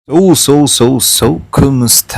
Kumusta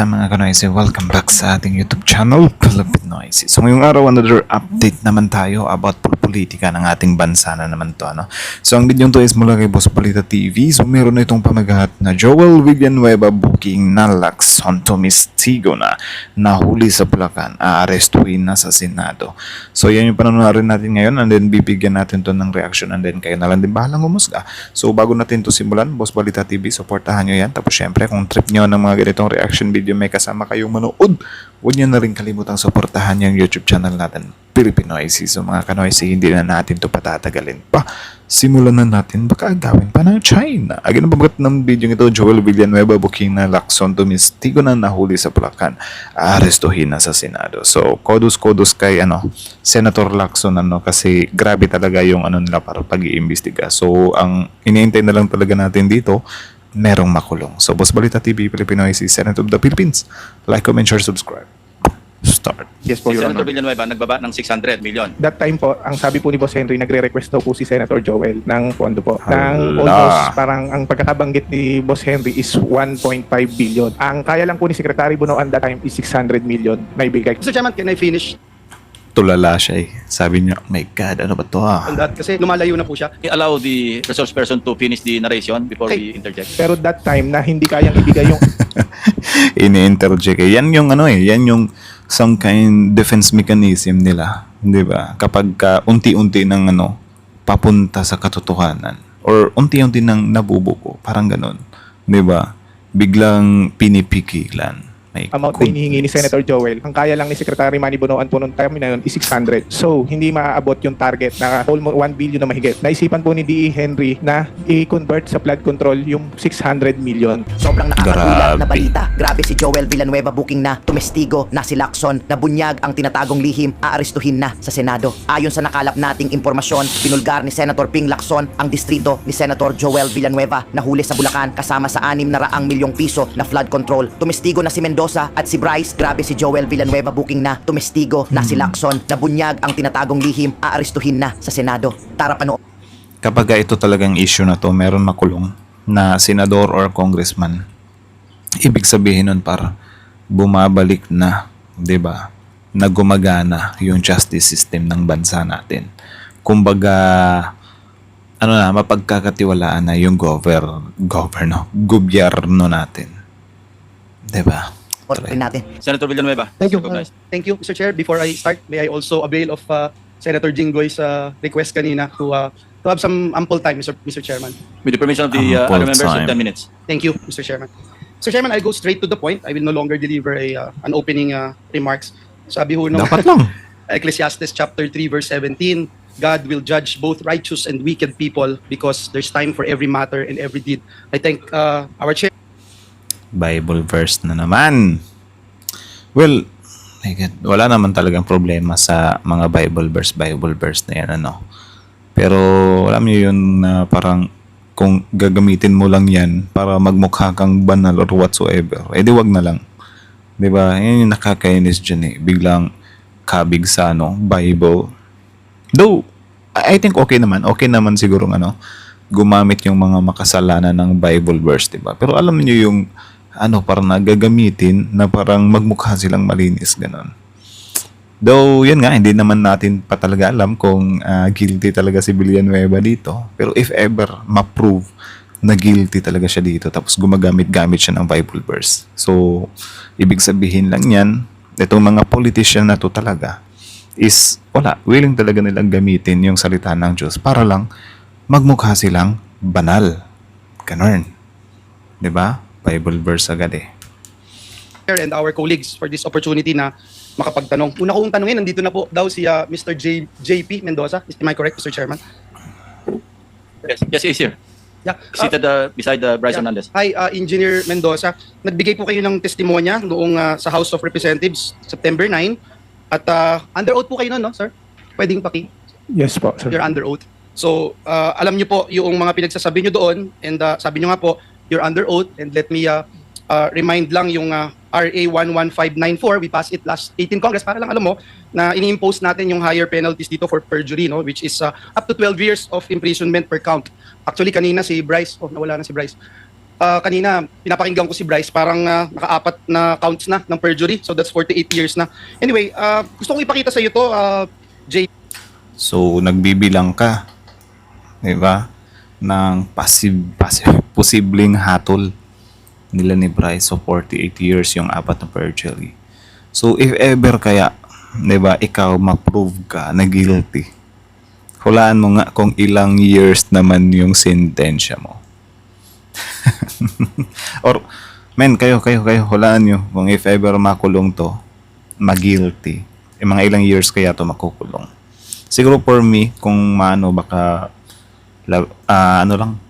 mga kanoisy? Welcome back sa ating YouTube channel, Kalapit Noisy. So ngayong araw, another update naman tayo about politika ng ating bansa na naman to. Ano? So ang video to is mula kay Boss Balita TV. So meron na itong pamagahat na Joel Villanueva booking na Lacson Tomistigo na nahuli sa Bulacan, aarestuhin na sa Senado. So yan yung panonoodin natin ngayon, and then bibigyan natin to ng reaction, and then kayo na lang din bahalang humusga. So bago natin to simulan, Boss Balita TV, supportahan nyo yan. Tapos syempre, kung trip nyo ng mga ganitong reaction video, may kasama kayong manood, huwag nyo na rin kalimutang supportahan yung YouTube channel natin, Pilipinoisy. So mga kanoisy, hindi na natin to patatagalin pa. Simulan na natin, baka agawin pa ng China. Agad na pagkat ng video ito, Joel Villanueva booking na Lacson Tomistigo na nahuli sa Bulacan, aarestuhin na sa Senado. So kodos kay Senator Lacson, kasi grabe talaga yung nila para pag-iimbestiga. So ang iniintay na lang talaga natin dito, merong makulong. So, Boss Balita TV, Pilipinoisy, Senate of the Philippines. Like, comment, share, subscribe. Start. Yes po, Si Your Senator Honor. Villanueva nagbaba ng 600 million. That time po, ang sabi po ni Boss Henry, nagre-request daw po si Senator Joel ng pondo po. Ng Hala. almost, parang ang pagkakabanggit ni Boss Henry is 1.5 billion. Ang kaya lang po ni Secretary Bunoan that time is 600 million na ibigay. Mr. Chairman, can I finish Tulala siya eh. Sabi niya, my God, ano ba to on that? Kasi lumalayo na po siya. Allow the resource person to finish the narration before we interject. Pero that time na hindi kayang ibigay yung Ini-interject eh. Yan yung yan yung some kind defense mechanism nila. Di ba? Kapag unti-unti ng papunta sa katotohanan. Or unti-unti nang nabubuko. Parang ganun. Di ba? Biglang pinipigilan. My amount na hinihingi ni Senator Joel. Ang kaya lang ni Secretary Manny Bunoan po noong time na yun is 600. So, hindi maaabot yung target na almost 1 billion na mahigit. Naisipan po ni D.E. Henry na i-convert sa flood control yung 600 million. Sobrang nakakagulat na Grabe. balita. Grabe si Joel Villanueva booking na, tumestigo na si Lacson, na bunyag ang tinatagong lihim, aarestuhin na sa Senado. Ayon sa nakalap nating impormasyon, pinulgar ni Senator Ping Lacson ang distrito ni Senator Joel Villanueva na huli sa Bulacan kasama sa 600 milyong piso na flood control. Tumestigo na si Mendoza at si Bryce. Grabe si Joel Villanueva booking na, tumestigo na si Lacson, na bunyag ang tinatagong lihim, aarestuhin na sa Senado. Tara pano. Kapag ito talagang issue na to, meron makulong na senador or congressman, ibig sabihin nun para bumabalik na, di ba, na gumagana yung justice system ng bansa natin. Kumbaga, mapagkakatiwalaan na yung gobyerno natin. Di ba? Rin natin. Senator Villanueva. Thank you. recognized. Thank you, Mr. Chair. Before I start, may I also avail of Senator Jinggoy's request kanina to have some ample time, Mr. Chairman. With the permission of the Ample other members of time. 10 minutes. Thank you, Mr. Chairman. Mr. Chairman, I'll go straight to the point. I will no longer deliver an opening remarks. Sabi ho ng Dapat lang. Ecclesiastes chapter 3 verse 17, God will judge both righteous and wicked people because there's time for every matter and every deed. I thank our chair. Bible verse na naman. Well, my God, wala naman talagang problema sa mga Bible verse na yan, Pero, alam niyo yun na parang kung gagamitin mo lang yan para magmukha kang banal or whatsoever, di wag na lang. Di ba? Yan yung nakakainis dyan eh. Biglang kabig sa Bible. Though, I think okay naman siguro gumamit yung mga makasalanan ng Bible verse, di ba? Pero alam niyo yung parang nagagamitin na parang magmukha silang malinis, ganon. Though, yun nga, hindi naman natin pa talaga alam kung guilty talaga si Villanueva dito. Pero if ever ma-prove na guilty talaga siya dito, tapos gumagamit-gamit siya ng Bible verse. So, ibig sabihin lang yan, itong mga politician na to talaga is, willing talaga nilang gamitin yung salita ng Diyos para lang magmukha silang banal. Ganon. Diba? Bible verse agad eh. And our colleagues for this opportunity na makapagtanong. Una kong tanungin, nandito na po daw si Mr. JP Mendoza. Am I correct, Mr. Chairman? Yes, he's here. Yeah. Seated beside Bryce Hernandez. Hi, Engineer Mendoza. Nagbigay po kayo ng testimonya noong sa House of Representatives September 9. At under oath po kayo noon, no, sir? Pwedeng Yes po, sir. you're under oath. So, alam niyo po yung mga pinagsasabi niyo doon and sabi niyo nga po, you're under oath, and let me remind lang yung RA 11594, we passed it last 18 Congress para lang alam mo na ini-impose natin yung higher penalties dito for perjury, no, which is up to 12 years of imprisonment per count. Actually kanina si Bryce, nawala na si Bryce. kanina pinapakinggan ko si Bryce, parang nakaapat na counts na ng perjury. So that's 48 years na. Anyway, gusto kong ipakita sa iyo to, Jay. So, nagbibilang ka, di ba, ng posibleng hatol nila ni Bryce. So, 48 years yung apat na perjury. So, if ever kaya, di ba, ikaw ma-prove ka na guilty, hulaan mo nga kung ilang years naman yung sentensya mo. Or, men, kayo, hulaan nyo kung if ever makulong to, ma-guilty, mga ilang years kaya to makukulong. Siguro for me, kung maano, baka,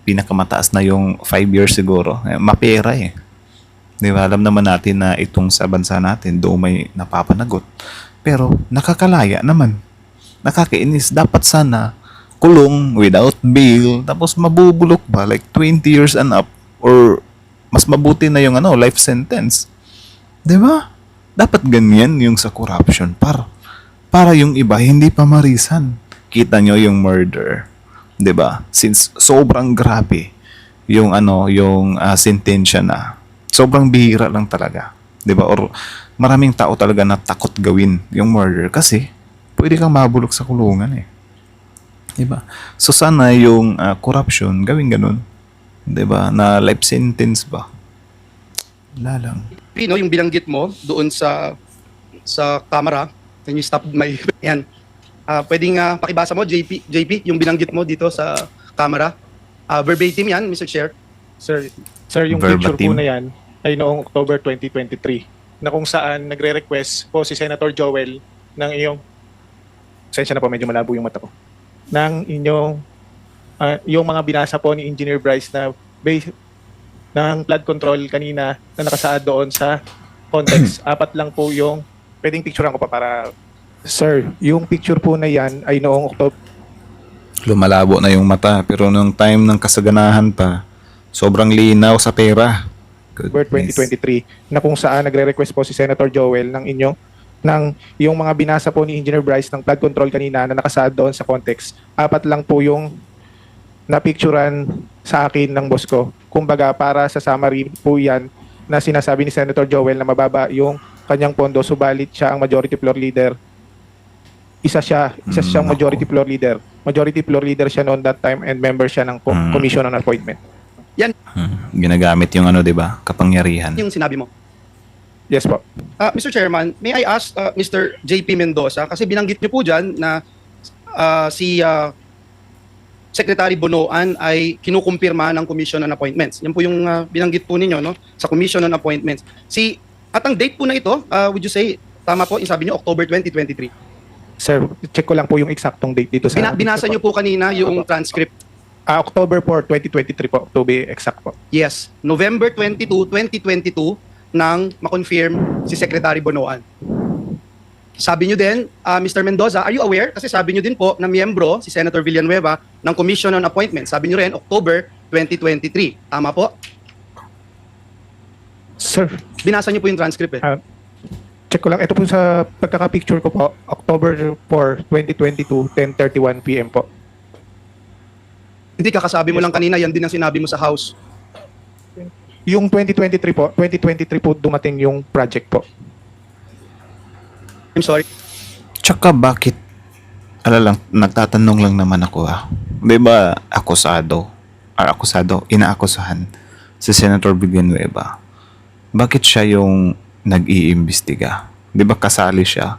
pinakamataas na yung 5 years siguro. Mapera eh. Di ba? Alam naman natin na itong sa bansa natin, doon may napapanagot. Pero, nakakalaya naman. Nakakainis. Dapat sana, kulong without bail, tapos mabubulok ba like 20 years and up, or mas mabuti na yung life sentence. 'Di ba? Dapat ganyan yung sa corruption para yung iba hindi pa marisan. Kita nyo yung murder, 'di ba? Since sobrang grabe yung sentensya na. Sobrang bihira lang talaga, 'di ba? Or maraming tao talaga na takot gawin yung murder kasi pwede kang mabulok sa kulungan eh. Diba? So sana yung corruption gawin ganun. 'Di ba? Na life sentence ba? Wala lang. No, yung binanggit mo doon sa camera, can you stop my yan. Pwedeng pakibasa mo JP yung binanggit mo dito sa camera. Verbatim yan, Mr. Chair. Sir, yung picture po na yan ay noong October 2023 na kung saan nagre-request po si Senator Joel ng iyong, sensya na po, medyo malabo yung mata ko, ng inyong yung mga binasa po ni Engineer Bryce na base ng flood control kanina na nakasaad doon sa context. Apat lang po yung pwedeng picturean ko pa para... Sir, yung picture po na yan ay noong October... Lumalabo na yung mata pero nung time ng kasaganahan pa, sobrang linaw sa pera. Goodness. 2023 na kung saan nagre-request po si Senator Joel ng yung mga binasa po ni Engineer Bryce ng flood control kanina na nakasaad doon sa context. Apat lang po yung napicturan sa akin ng boss ko. Kumbaga para sa summary po yan na sinasabi ni Senator Joel na mababa yung kanyang pondo subalit siya ang majority floor leader. Isa siyang majority floor leader. Majority floor leader siya noon that time and member siya ng Commission on Appointment. Ginagamit yung 'di ba? Kapangyarihan. Yung sinabi mo. Yes po. Mr. Chairman, may I ask Mr. JP Mendoza, kasi binanggit niyo po dyan na si Secretary Bonoan ay kinukumpirma ng Commission on Appointments. Yan po yung binanggit po ninyo, no? Sa Commission on Appointments. At ang date po na ito, would you say, tama po, yung sabi niyo, October 2023. Sir, check ko lang po yung eksaktong date dito sa... Binasa niyo po kanina yung transcript. October 4, 2023 po, to be exact po. Yes, November 22, 2022, nang ma-confirm si Secretary Bonoan. Sabi nyo din, Mr. Mendoza, are you aware? Kasi sabi nyo din po na miyembro si Senator Villanueva ng Commission on Appointments. Sabi nyo rin, October 2023. Tama po? Sir, Binasa nyo po yung transcript eh. check ko lang. Ito po sa pagkaka-picture ko po, October 4, 2022, 10:31 p.m. po. Hindi, kakasabi mo lang kanina, yan din ang sinabi mo sa House. Yung 2023 po dumating yung project po. I'm sorry. Tsaka bakit, nagtatanong lang naman ako Di ba inaakusahan si Senator Villanueva? Bakit siya yung nag-iimbestiga? Di ba kasali siya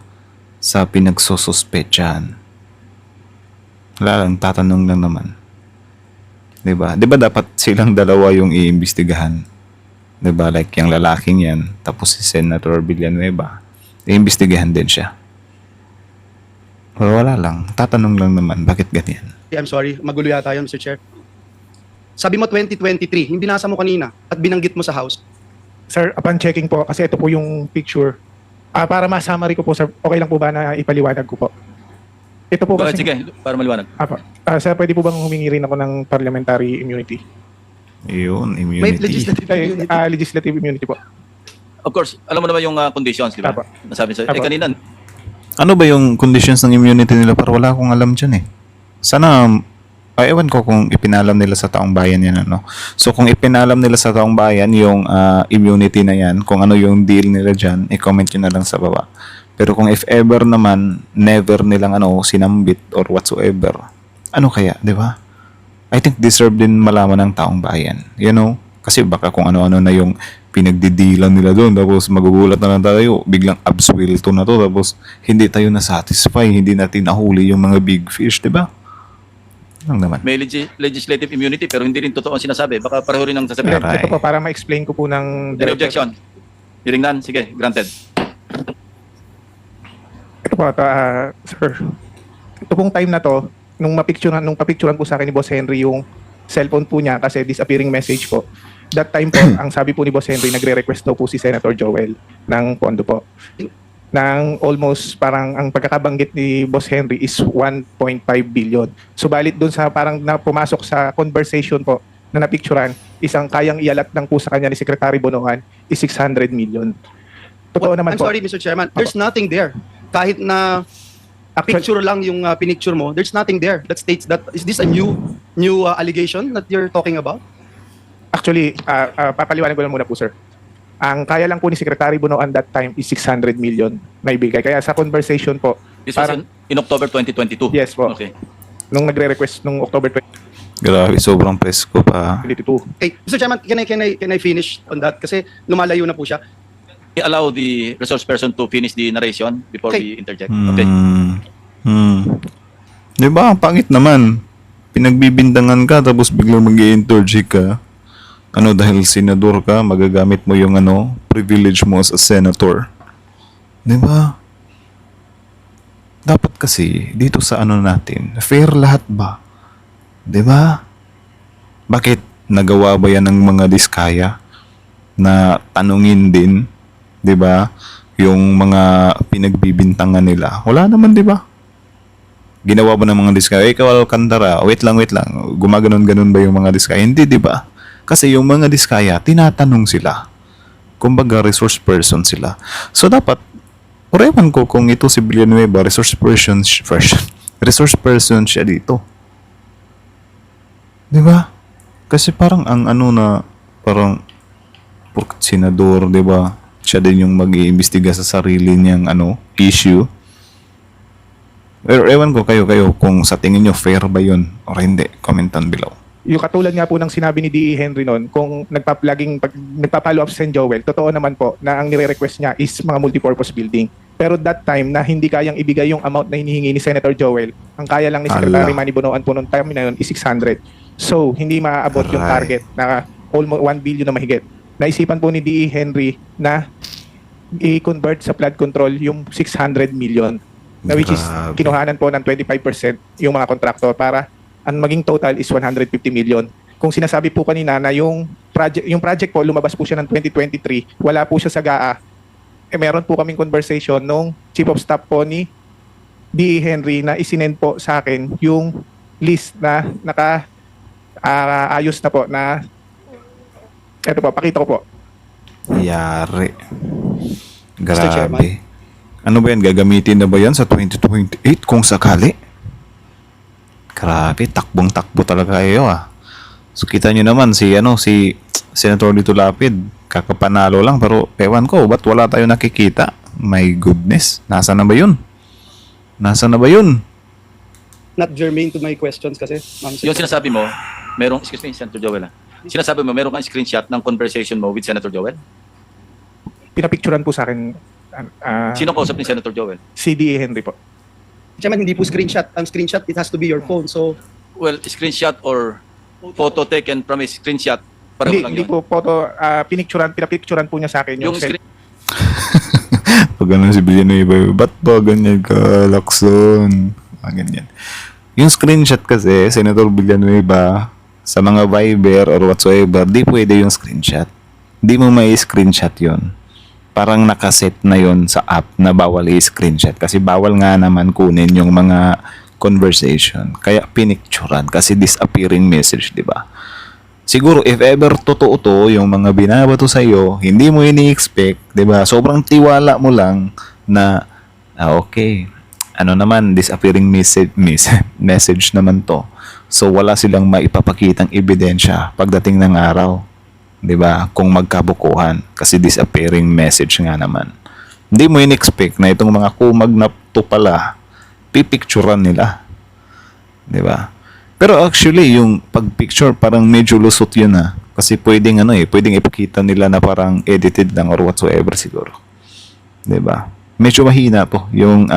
sa pinagsususpetsahan? Wala lang, tatanong lang naman. Di ba dapat silang dalawa yung iimbestigahan? Di ba, like yung lalaking yan, tapos si Senator Villanueva, iimbestigahan din siya. Pero wala lang, tatanong lang naman, bakit ganyan? I'm sorry, magulo yata yun, Mr. Chair. Sabi mo 2023, yung binasa mo kanina at binanggit mo sa House. Sir, upon checking po, kasi ito po yung picture. Para ma-summary ko po, sir, okay lang po ba na ipaliwanag ko po? Ito po kasi... Sige, para maliwanag. Sir, pwede po bang humingi rin ako ng parliamentary immunity? Yun, May immunity. legislative immunity. Legislative immunity po. Of course, alam mo naman yung conditions, di ba? Apo. Nasabi sa Apo. kanina. Ano ba yung conditions ng immunity nila? Para wala akong alam dyan eh. Sana ewan ko kung ipinalam nila sa taong bayan yan, ano. So, kung ipinalam nila sa taong bayan yung immunity na yan, kung ano yung deal nila dyan, i-comment nyo na lang sa baba. Pero kung if ever naman, never nilang sinambit or whatsoever, ano kaya, di ba? I think deserve din malaman ng taong bayan. You know? Kasi baka kung ano-ano na yung pinagdidilan nila doon, tapos magugulat na lang tayo, biglang absuelto na to, tapos hindi tayo na-satisfy, hindi natin nahuli yung mga big fish, di ba? Lang naman. May legislative immunity pero hindi rin totoo ang sinasabi. Baka pareho rin ang sasabihin. Aray. Ito po, para ma-explain ko po ng... Any objection? Hearing none? Sige, granted. Ito po, sir. Ito pong time na to, nung papicturan po sa akin ni Boss Henry yung cellphone po niya kasi disappearing message po. That time po, ang sabi po ni Boss Henry, nagre-request daw po si Senator Joel ng pondo po. Ng almost parang ang pagkakabanggit ni Boss Henry is 1.5 billion. Subalit doon sa parang pumasok sa conversation po na napicturan, isang kayang ialat ng po sa kanya ni Secretary Bonoan is 600 million. Totoo naman I'm po. sorry, Mr. Chairman. There's nothing there. Kahit na picture lang yung pinicture mo, there's nothing there that states that. Is this a new allegation that you're talking about? Actually, papaliwanag ko lang muna po, sir. Ang kaya lang po ni Secretary Bonoan that time is 600 million na ibigay. Kaya sa conversation po, This was parang, in October 2022? Yes po. Okay. nung nagre-request nung October Grabe, sobrang presko pa. 2022. Okay, Mr. Chairman, can I finish on that? Kasi lumalayo na po siya. Allow the resource person to finish the narration before Okay. we interject. Okay. Di ba? Ang pangit naman. Pinagbibindangan ka tapos biglang mag-i-interject ka. Dahil senador ka, magagamit mo yung privilege mo as a senator. Di ba? Dapat kasi, dito sa natin, fair lahat ba? Di ba? Bakit nagawa ba yan ng mga diskaya na tanungin din, di ba? Yung mga pinagbibintangan nila. Wala naman, di ba? Ginawa ba ng mga diskaya? Ikaw, Alcantara, wait lang. Gumaganon-ganon ba yung mga diskaya? Hindi, di ba? Kasi yung mga diskaya, tinatanong sila. Kumbaga, resource person sila. So, dapat, ewan ko kung ito si Villanueva, resource person siya dito. Di ba? Kasi parang ang parang, porkat senador, di ba? Siya din yung mag-iimbestiga sa sarili niyang issue. Pero ewan ko kayo kung sa tingin nyo fair ba yun or hindi. Comment down below. Yung katulad nga po ng sinabi ni D.E. Henry noon, kung nagpa-follow up si Sen. Joel, totoo naman po na ang nire-request niya is mga multipurpose building. Pero that time na hindi kayang ibigay yung amount na hinihingi ni Senator Joel, ang kaya lang ni Secretary Manny Bonoan po noong time na yun is 600. So, hindi maaabot yung Aray. target na almost 1 billion na mahigit. Naisipan po ni D.E. Henry na i-convert sa flood control yung 600 million na which is Grabe. kinuhanan po ng 25% yung mga kontraktor para ang maging total is 150 million. Kung sinasabi po kanina na yung project po lumabas po siya ng 2023, wala po siya sa GAA. Meron po kaming conversation nung Chief of Staff po ni D.E. Henry na isinend po sa akin yung list na ayos na po na eto po, pakita ko po. Yari. Mr. Chairman. Grabe. Ano ba yan? Gagamitin na ba yan sa 2028 kung sakali? Grabe, takbong-takbo talaga kayo So kita nyo naman si Senator Lito Lapid, kakapanalo lang pero ewan ko, ba't wala tayo nakikita? My goodness, nasa na ba yun? Not germane to my questions kasi. Yung sinasabi mo, excuse me, Senator Joel. Sinasabi mo, meron kang screenshot ng conversation mo with Senator Joel? Pinapicturan po sa akin Sino kausap ni Senator Joel? si D.E. Henry po. Chairman, hindi po screenshot. Ang screenshot, it has to be your phone. So, Well, screenshot or photo taken from a screenshot, pareho lang Hindi yun. po photo, pinapicturan po niya sa akin Yung yung screen, Pag si Villanueva, ba't ba ganyan ka, Lacson? Ganyan. Yung screenshot kasi, Senator Villanueva, sa mga Viber or whatsoever, di pwede yung screenshot. Di mo may screenshot yon. Parang nakaset na yon sa app na bawal i-screenshot kasi bawal nga naman kunin yung mga conversation. Kaya pinicturan kasi disappearing message, di ba? Siguro if ever totoo to yung mga binabato sa iyo, hindi mo ini-expect, di ba? Sobrang tiwala mo lang na okay. Disappearing message naman to. So wala silang maipapakitang ebidensya pagdating ng araw. 'Di ba? Kung magkabukuhan kasi disappearing message nga naman. Hindi mo in-expect na itong mga kumag na to pala pipicturean nila. 'Di ba? Pero actually yung pagpicture parang medyo lusot yun kasi pwedeng pwedeng ipakita nila na parang edited lang or whatsoever siguro. 'Di ba? Medyo mahina to yung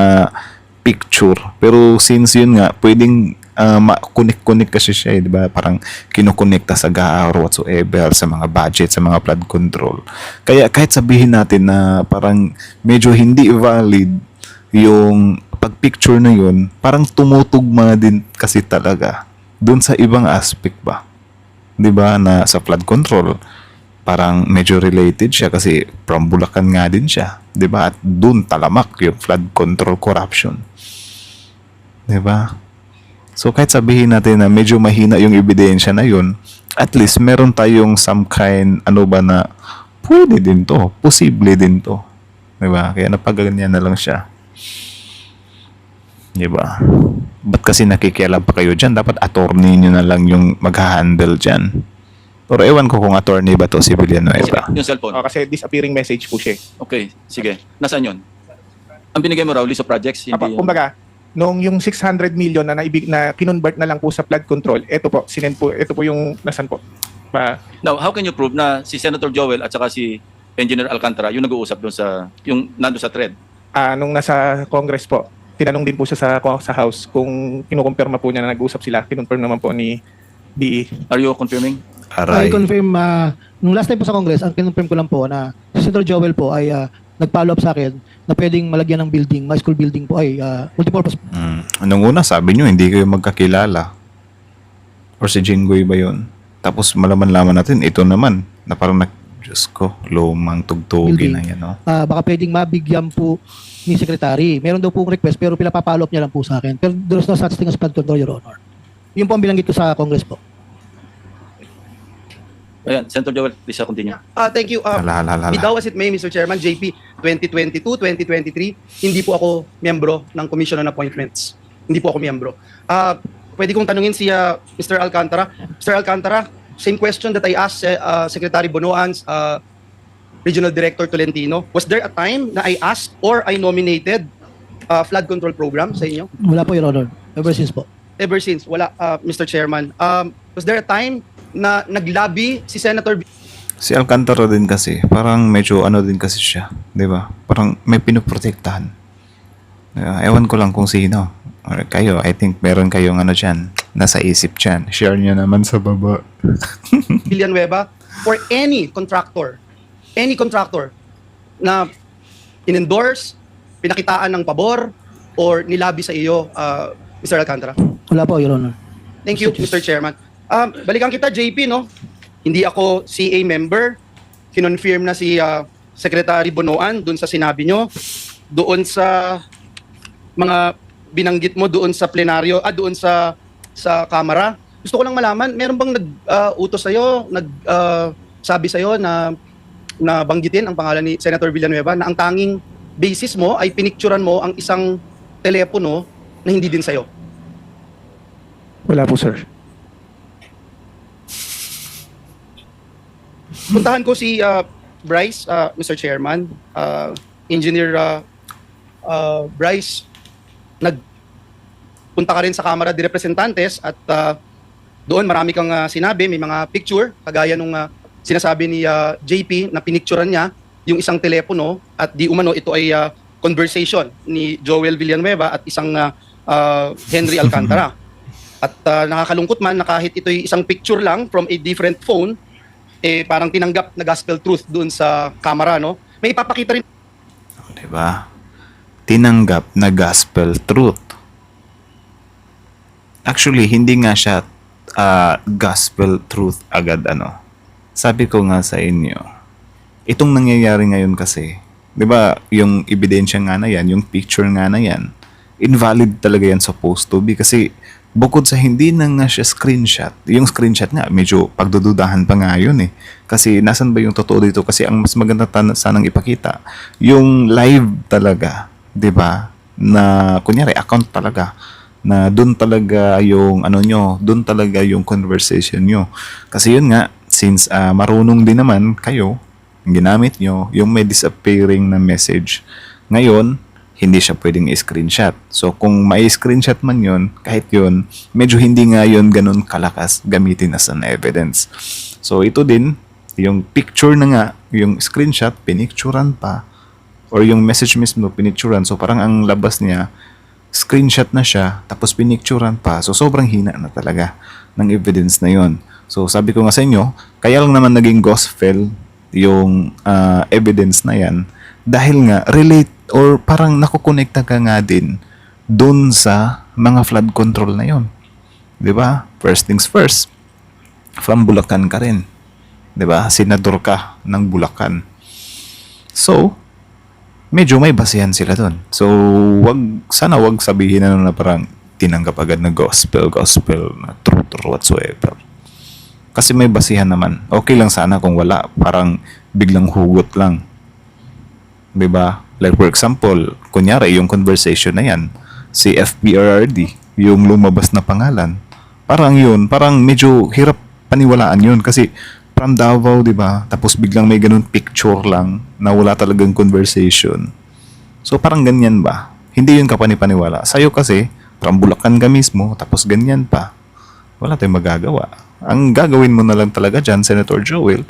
picture. Pero since yun nga, pwedeng ma-connect kasi siya, 'di ba? Parang kinokonekta sa GAA or whatsoever, sa mga budget, sa mga flood control. Kaya kahit sabihin natin na parang medyo hindi valid yung pag-picture na yun, parang tumutugma din kasi talaga doon sa ibang aspect ba. 'Di ba? Na sa flood control, parang medyo related siya kasi from Bulacan nga din siya, 'di ba? At doon talamak yung flood control corruption. 'Di ba? So kahit sabihin natin na medyo mahina yung ebidensya na yun, at least meron tayong some kind na pwede din to, posible din to. 'Di ba? Kaya napaganyan na lang siya. 'Di ba? Ba't kasi nakikialam pa kayo dyan? Dapat attorney nyo na lang yung mag-handle dyan. Pero ewan ko kung attorney ba to si Villanueva. Yung cellphone. Kasi disappearing message po siya. Okay, sige. Nasaan yun? Ang binigay mo raw, list of projects, hindi yun. Kumbaga, nung yung 600 million na kinonvert na lang po sa flood control, ito po yung nasan po. Now, how can you prove na si Senator Joel at saka si Engineer Alcantara yung nag-uusap doon sa, yung nando sa thread? Nung nasa Congress po, tinanong din po siya sa House kung kinukumpirma po niya na nag-uusap sila. Kinonfirm naman po ni DE. Are you confirming? Aray. I confirm, nung last time po sa Congress, ang kinonfirm ko lang po na si Senator Joel po ay nag-follow up sa akin na pwedeng malagyan ng building, my school building po ay multipurpose. Nung una sabi nyo hindi kayo magkakilala. Or si Jinggoy ba yun? Tapos malaman-laman natin, ito naman, na parang Diyos ko, lumang tugtugi Building. na yan, no? Baka pwedeng mabigyan po ni Secretary. Meron daw pong request pero pinapapollow up niya lang po sa akin. Pero there's no such thing as flood control, Your Honor. Yun po ang bilanggit ko sa Congress po. Ayan, Senator Joel, please continue. Thank you. Hala. Bidaw as it may, Mr. Chairman, JP, 2022, 2023, hindi po ako miyembro ng Commission on Appointments. Hindi po ako miyembro. Pwede kong tanungin si Mr. Alcantara. Mr. Alcantara, same question that I asked Secretary Bonoan's Regional Director Tolentino. Was there a time na I asked or I nominated flood control program sa inyo? Wala po, Your Honor. Ever since po. Ever since, wala, Mr. Chairman. Was there a time na naglabi si Senator Si Alcantara din kasi, parang medyo din kasi siya, 'di ba? Parang may pinoprotektahan. Ewan ko lang kung sino. Or kayo, I think meron kayong dyan, nasa isip dyan. Share nyo naman sa baba. Villanueva for any contractor na in-endorse, pinakitaan ng pabor, or nilabi sa iyo, Mr. Alcantara? Wala po, Your Honor. Thank you, Mr. Chairman. Balikan kita, JP, no? Hindi ako CA member. Kinonfirm na si Secretary Bonoan doon sa sinabi nyo, doon sa mga binanggit mo doon sa plenaryo, doon sa Kamara. Gusto ko lang malaman, meron bang nag-utos sa'yo, sabi sa'yo na banggitin ang pangalan ni Senator Villanueva na ang tanging basis mo ay pinicturan mo ang isang telepono na hindi din sa'yo? Wala po, sir. Puntahan ko si Bryce, Mr. Chairman. Engineer Bryce, nagpunta ka rin sa Kamara de Representantes at doon marami kang sinabi, may mga picture, kagaya nung sinasabi ni JP na pinicturan niya yung isang telepono at di umano ito ay conversation ni Joel Villanueva at isang Henry Alcantara. At nakakalungkot man na kahit ito'y isang picture lang from a different phone, parang tinanggap na gospel truth doon sa Kamara, no? May ipapakita rin. Diba? Tinanggap na gospel truth. Actually, hindi nga siya gospel truth agad, Sabi ko nga sa inyo, itong nangyayari ngayon kasi, di ba, yung ebidensya nga na yan, yung picture nga na yan, invalid talaga yan supposed to be kasi bukod sa hindi na nga siya screenshot, yung screenshot nga, medyo pagdududahan pa nga yun eh. Kasi nasan ba yung totoo dito? Kasi ang mas maganda sanang ipakita, yung live talaga, di ba? Na, kunyari, account talaga na doon talaga yung ano nyo, doon talaga yung conversation nyo. Kasi yun nga, since marunong din naman kayo, ginamit nyo yung may disappearing na message. Ngayon, hindi siya pwedeng i-screenshot. So, kung may screenshot man yun, kahit yun, medyo hindi nga yun ganun kalakas gamitin as an evidence. So, ito din, yung picture na nga, yung screenshot, pinicturan pa, or yung message mismo, pinicturan. So, parang ang labas niya, screenshot na siya, tapos pinicturan pa. So, sobrang hina na talaga ng evidence na yun. So, sabi ko nga sa inyo, kaya lang naman naging gospel yung evidence na yan dahil nga relate or parang nakukonekta ka nga din dun sa mga flood control na yon. 'Di ba? First things first, from Bulacan ka rin. 'Di ba? Senador ka ng Bulacan. So, medyo may basihan sila dun. So, sana wag sabihin na parang tinanggap agad na gospel na truth or whatsoever. Kasi may basihan naman. Okay lang sana kung wala. Parang biglang hugot lang. 'Di ba? Like for example, kunyari yung conversation na yan, si FPRRD, yung lumabas na pangalan. Parang yun, parang medyo hirap paniwalaan yun kasi from Davao, 'di ba? Tapos biglang may ganun picture lang na wala talagang conversation. So parang ganyan ba? Hindi yun kapanipaniwala. Sa'yo kasi, from Bulacan ka mismo, tapos ganyan pa. Wala tayong magagawa. Ang gagawin mo na lang talaga dyan, Senator Joel,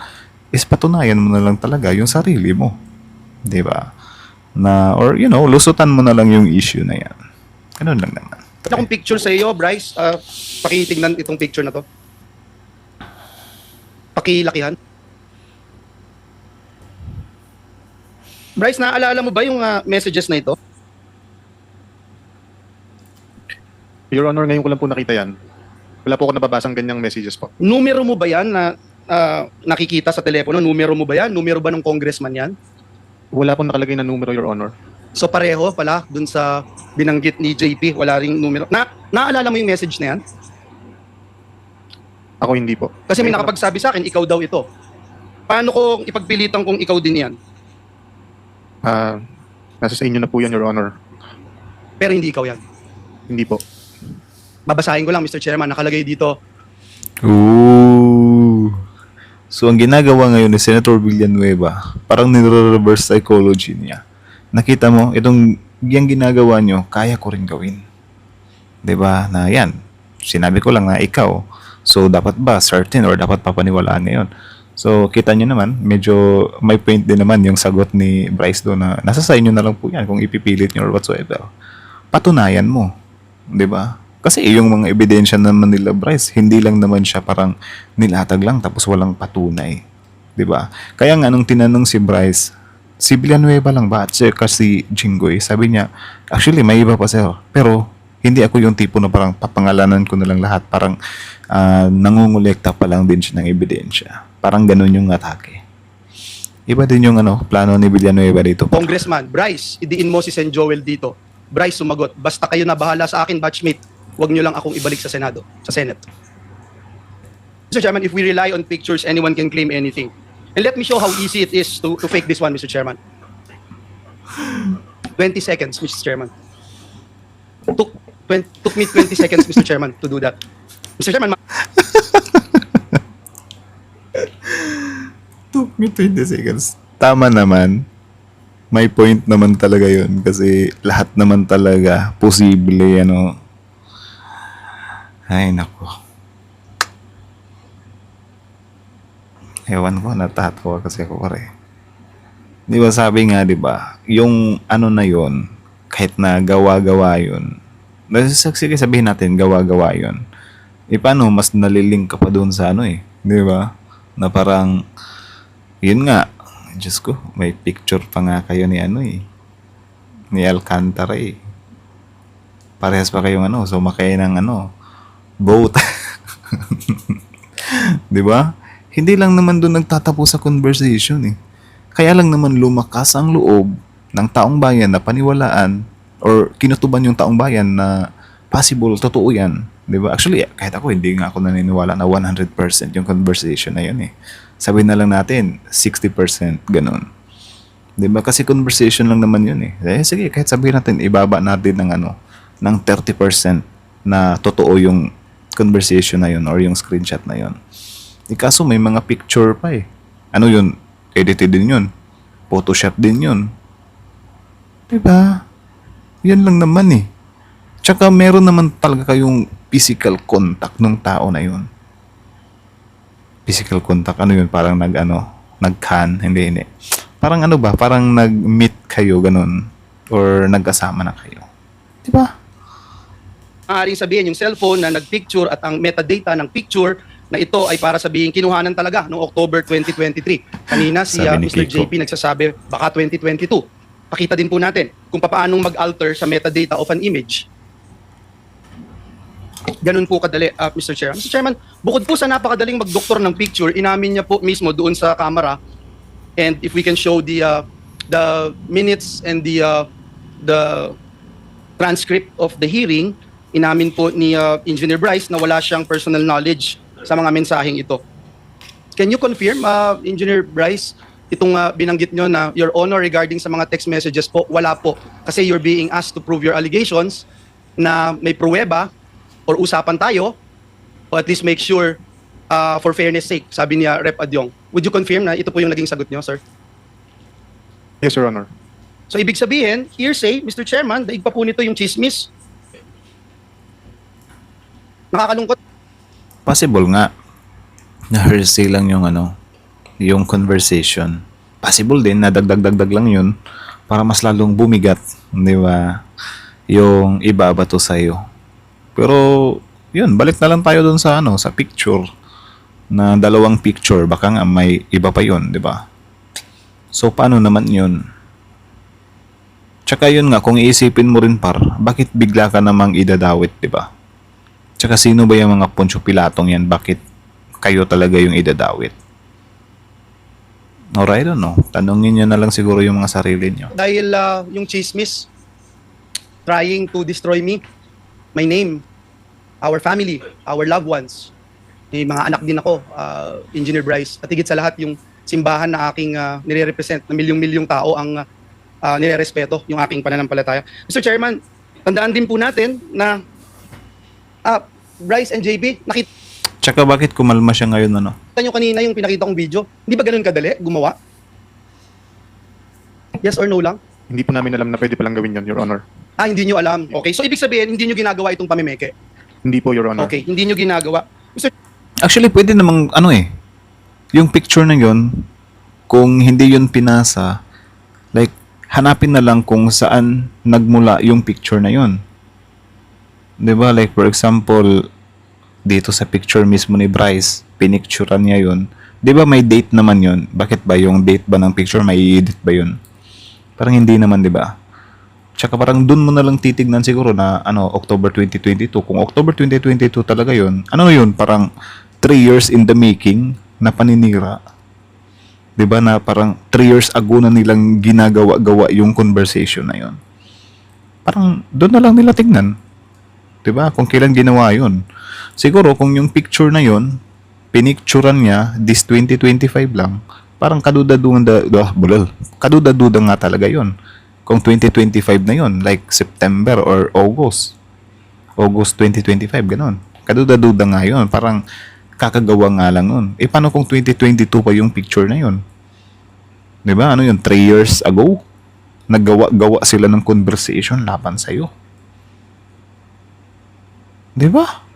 is patunayan mo na lang talaga yung sarili mo. 'Di ba? Na, or lusutan mo na lang yung issue na yan. Ganun lang naman. Ito akong picture sa iyo, Bryce. Pakitingnan itong picture na to. Pakilakihan. Bryce, naaalala mo ba yung messages na ito? Your Honor, ngayon ko lang po nakita yan. Wala po ako nababasang ganyang messages po. Numero mo ba yan na nakikita sa telepono? Numero mo ba yan? Numero ba ng congressman yan? Wala po nakalagay na numero, Your Honor. So pareho pala dun sa binanggit ni JP, wala ring numero. Naalala mo yung message na yan? Ako hindi po. Kasi may nakapagsabi sa akin, ikaw daw ito. Paano ko ipagpilitan kung ikaw din yan? Nasa sa inyo na po yan, Your Honor. Pero hindi ikaw yan. Hindi po. Babasahin ko lang, Mr. Chairman, nakalagay dito. Ooh. So, ang ginagawa ngayon ni Senator Villanueva, parang nire-reverse psychology niya. Nakita mo, yung ginagawa nyo, kaya ko rin gawin. 'Di ba? Na yan, sinabi ko lang na ikaw. So, dapat ba certain or dapat papaniwalaan ngayon? So, kita nyo naman, medyo may point din naman yung sagot ni Bryce doon na nasa sa inyo na lang po yan kung ipipilit nyo or whatsoever. Patunayan mo. 'Di ba? Kasi yung mga ebidensya naman nila, Bryce, hindi lang naman siya parang nilatag lang tapos walang patunay. 'Di ba? Kaya nga nung tinanong si Bryce, si Villanueva lang ba at si Jinggoy, sabi niya, actually may iba pa sir. Pero hindi ako yung tipo na parang papangalanan ko na lang lahat. Parang nangungulekta pa lang din siya ng ebidensya. Parang ganun yung atake. Iba din yung plano ni Villanueva dito. Congressman, Bryce, idiin mo si Sen Joel dito. Bryce, sumagot. Basta kayo na bahala sa akin, batchmate. Huwag nyo lang akong ibalik sa Senado, sa Senate. Mr. Chairman, if we rely on pictures, anyone can claim anything. And let me show how easy it is to fake this one, Mr. Chairman. 20 seconds, Mr. Chairman. Took me 20 seconds, Mr. Chairman, to do that. Mr. Chairman, Took me 20 seconds. Tama naman. May point naman talaga yun kasi lahat naman talaga posible, Ay, nako. Ewan ko, natatawa kasi ako pare. Di ba sabi nga, di ba, yung na yun, kahit na gawa-gawa yun, sige sabihin natin, gawa-gawa yun. Paano, mas nalilink ka pa doon sa di ba? Na parang, yun nga, Diyos ko, may picture pa nga kayo ni ni Alcantara Parehas pa kayong sumakay ng boat. Di ba? Hindi lang naman doon nagtatapos sa conversation Kaya lang naman lumakas ang loob ng taong bayan na paniwalaan or kinutuban yung taong bayan na possible, totoo yan. Di ba? Actually, kahit ako, hindi nga ako naniniwala na 100% yung conversation na yun Sabihin na lang natin, 60%, ganun. Di ba? Kasi conversation lang naman yun sige, kahit sabihin natin, ibaba natin ng ng 30%. na totoo yung conversation na yun or yung screenshot na yun. Kaso may mga picture pa eh. Ano yun? Edited din yun. Photoshop din yun. Diba? Yan lang naman eh. Tsaka meron naman talaga kayong physical contact ng tao na yun. Physical contact, ano yun? Parang nag-can, hindi. Parang ano ba? Parang nag-meet kayo, ganun. Or nagkasama na kayo. Diba? Maaaring sabihin yung cellphone na nagpicture at ang metadata ng picture na ito ay para sabihin kinuhanan talaga noong October 2023. Kanina si Sabi ni Mr. Kiko. JP nagsasabi baka 2022. Pakita din po natin kung paano mag-alter sa metadata of an image. Ganun po kadali, Mr. Chair. Mr. Chairman, bukod po sa napakadaling mag-doktor ng picture, inamin niya po mismo doon sa camera, and if we can show the minutes and the transcript of the hearing, inamin po ni Engineer Bryce na wala siyang personal knowledge sa mga mensaheng ito. Can you confirm, Engineer Bryce, itong binanggit nyo na Your Honor regarding sa mga text messages po, wala po. Kasi you're being asked to prove your allegations na may pruweba or usapan tayo, o at least make sure for fairness sake, sabi niya Rep. Adyong. Would you confirm na ito po yung naging sagot nyo, sir? Yes, Your Honor. So ibig sabihin, hearsay, Mr. Chairman, daig pa po nito yung chismis. Nakakalungkot. Possible nga na hearsay lang yung conversation. Possible din na dagdag lang yun para mas lalong bumigat, di ba? Yung ibabato sa'yo. Pero, yun, balik na lang tayo dun sa sa picture. Na dalawang picture, baka nga may iba pa yun, di ba? So, paano naman yun? Tsaka yun nga, kung iisipin mo rin bakit bigla ka namang idadawit, di ba? Tsaka sino ba yung mga Poncio Pilatong yan? Bakit kayo talaga yung idadawit? Or I don't know. Tanungin nyo na lang siguro yung mga sarili nyo. Dahil yung chismis trying to destroy me, my name, our family, our loved ones. May mga anak din ako, Engineer Bryce. At higit sa lahat, yung simbahan na aking nire-represent, na milyong-milyong tao ang nire-respeto yung aking pananampalataya. Mr. Chairman, tandaan din po natin na Bryce and JB, nakita Tsaka bakit kumalma siya ngayon nyo kanina yung pinakita kong video. Hindi ba ganun kadali gumawa? Yes or no lang? Hindi po namin alam na pwede palang gawin yun, Your Honor. Hindi nyo alam. Okay, so ibig sabihin, hindi nyo ginagawa itong pamimeke. Hindi po, Your Honor. Okay, hindi nyo ginagawa. Mr. Actually, pwede namang yung picture na yun, kung hindi yun pinasa, like, hanapin na lang kung saan nagmula yung picture na yun. Diba? Like, for example, dito sa picture mismo ni Bryce, pinicturean niya yun. Diba may date naman yun? Bakit ba yung date ba ng picture, may edit ba yun? Parang hindi naman, diba? Tsaka parang dun mo na lang titignan siguro na October 2022. Kung October 2022 talaga yun, yun? Parang 3 years in the making na paninira. Diba na parang 3 years ago na nilang ginagawa-gawa yung conversation na yun. Parang doon na lang nila tignan. Diba? Kung kailan ginawa yun. Siguro kung yung picture na yun, pinicturean niya, this 2025 lang, parang kaduda-duda nga talaga yun. Kung 2025 na yun, like September or August 2025, ganun. Kaduda-duda nga yun, parang kakagawa nga lang nun. Paano kung 2022 pa yung picture na yun? Diba? 3 years ago, naggawa-gawa sila ng conversation laban sa'yo. Diba?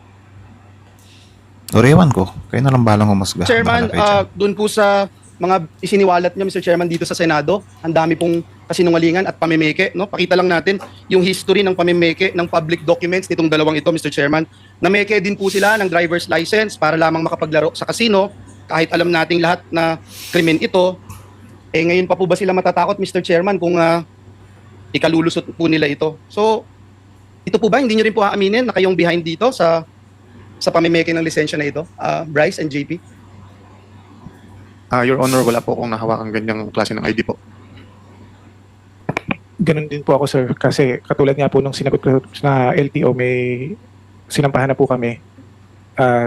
O ewan ko, kayo na lang balang humusga. Chairman, doon po sa mga isiniwalat niya, Mr. Chairman, dito sa Senado, ang dami pong kasinungalingan at pamimeke, no? Pakita lang natin yung history ng pamimeke ng public documents nitong dalawang ito, Mr. Chairman. Nameke din po sila ng driver's license para lamang makapaglaro sa casino, kahit alam nating lahat na krimen ito. Ngayon pa po ba sila matatakot, Mr. Chairman, kung ikalulusot po nila ito? So, ito po ba, hindi nyo rin po aaminin na kayong behind dito sa pamimeke ng lisensya na ito, Bryce and JP? Your Honor, wala po akong nahawakan ganyang klase ng ID po. Ganun din po ako, sir. Kasi katulad nga po nung sinagot ko na LTO, may sinampahan na po kami.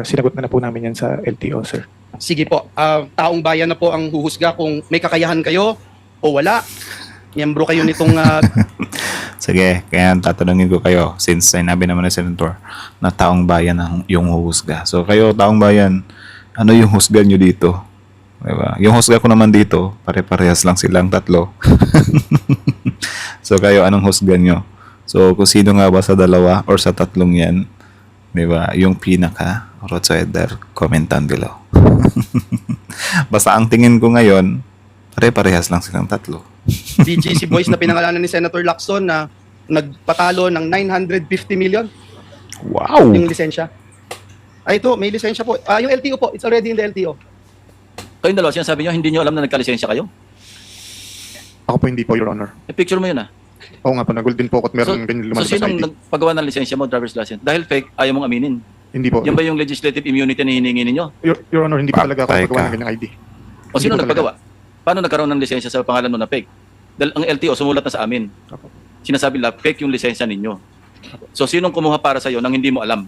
Sinagot na po namin yan sa LTO, sir. Sige po, taong bayan na po ang huhusga kung may kakayahan kayo o wala. Miyembro kayo nitong Sige, kaya tatanungin ko kayo since sinabi naman ng Senator na taong bayan ang yung huhusga. So kayo taong bayan, ano yung husga nyo dito? Diba? Yung husga ko naman dito, pare-parehas lang silang tatlo. So kayo, anong husga nyo? So kung sino nga ba sa dalawa or sa tatlong yan, diba? Yung pinaka or whatsoever, comment down below. Basta ang tingin ko ngayon, pare-parehas lang silang tatlo. BGC Boys na pinangalanan ni Senator Lacson na nagpatalo ng 950 million Wow! yung lisensya. Ay, ito, may lisensya po. Yung LTO po, it's already in the LTO. Kayong dalawa, sinasabi nyo, hindi nyo alam na nagkalisensya kayo? Ako po hindi po, Your Honor. Picture mo yun Oo nga po, nagul din po ako at meron ganyan So lumalabas sa sinong ID. nagpagawa ng lisensya mo, driver's license? Dahil fake, ayaw mong aminin. Hindi po. Yan ba yung legislative immunity na hiningi ninyo? Your Honor, hindi po talaga ako Patay nagpagawa ka. ng ganyang ID. O sino Hindi po nagpagawa? Paano nagkaroon ng lisensya sa pangalan mo na fake? Dahil ang LTO sumulat na sa amin. Apo. Sinasabi nila, fake yung lisensya ninyo. So sinong kumuha para sa'yo nang hindi mo alam?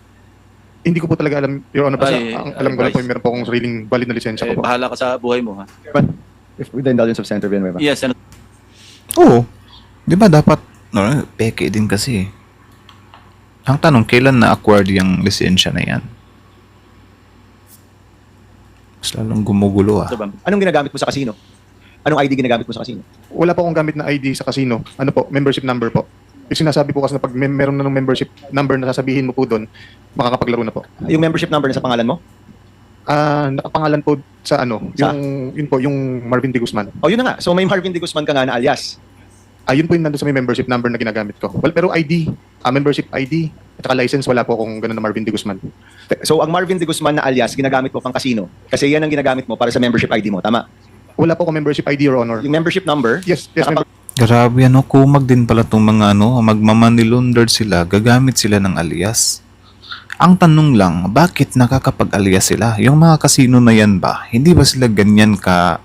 Hindi ko po talaga alam, Your Honor. Basta Ay, ang alam ko lang po, advice. meron po akong sariling valid na lisensya Eh, ko po. bahala ka sa buhay mo, ha? If with the indulgence of Senator Villanueva. Yes, Senator. Oo. Di ba dapat, no, peke din kasi. Ang tanong, kailan na-acquired yung lisensya na yan? Mas lalong gumugulo ah. Ito ba? Anong ginagamit mo sa casino? Anong ID ginagamit mo sa casino? Wala po akong gamit na ID sa casino. Ano po, membership number po. Yung sinasabi po kasi na pag meron na ng membership number na sasabihin mo po doon, makakapaglaro na po. Yung membership number na sa pangalan mo? Nakapangalan po sa ano, Sa? yun po, yung Marvin D. Guzman. Oh, yun na nga. So may Marvin D. Guzman ka nga na alias. Yun po yung nandun sa may membership number na ginagamit ko. Well, pero ID, membership ID, at saka license, wala po akong ganun na Marvin D. Guzman. So ang Marvin D. Guzman na alias, ginagamit mo pang casino. Kasi yan ang ginagamit mo para sa membership ID mo. Tama? Wala po akong membership ID, Your Honor. Yung membership number, Yes, nakapag- Grabe ano, kumag din pala itong mga ano, magmamoney laundered sila, gagamit sila ng alias. Ang tanong lang, bakit nakakapag-alias sila? Yung mga kasino na yan ba, hindi ba sila ganyan ka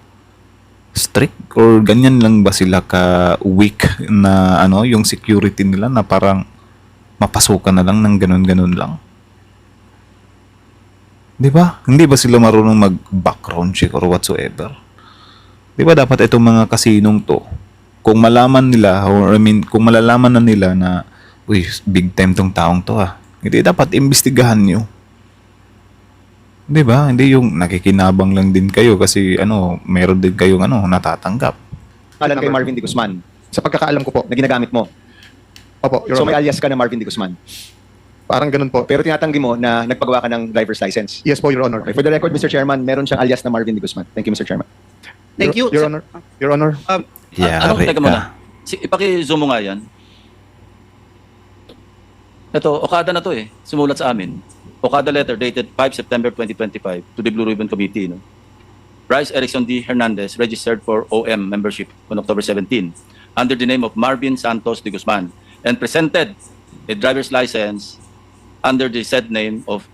strict or ganyan lang ba sila ka weak na ano, yung security nila na parang mapasukan na lang ng ganun-ganun lang? 'Di ba? Hindi ba sila marunong mag-background check or whatsoever? 'Di ba dapat itong mga kasinong to, kung malaman nila or I mean, kung malalaman na nila na uy, big time tong taong to hindi dapat imbestigahan nyo. 'Di ba? Hindi yung nakikinabang lang din kayo kasi ano, meron din kayong ano natatanggap. pangalan kay Marvin D. Guzman Sa pagkakaalam ko po, na ginagamit mo. opo, Your So may Honor. alias ka na Marvin D. Guzman. Parang ganun po. Pero tinatanggi mo na nagpagawa ka ng driver's license. Yes po, Your Honor. Okay, for the record, Mr. Chairman, meron siyang alias na Marvin D. Guzman. Thank you, Mr. Chairman. Thank you. Your Honor. Your Honor. Yari Teka ka. muna. Ipaki-zoom mo nga yan. Ito, Okada na to sumulat sa amin. Okada letter dated 5 September 2025 to the Blue Ribbon Committee. No? Bryce Erickson D. Hernandez registered for OM membership on October 17 under the name of Marvin Santos de Guzman and presented a driver's license under the said name of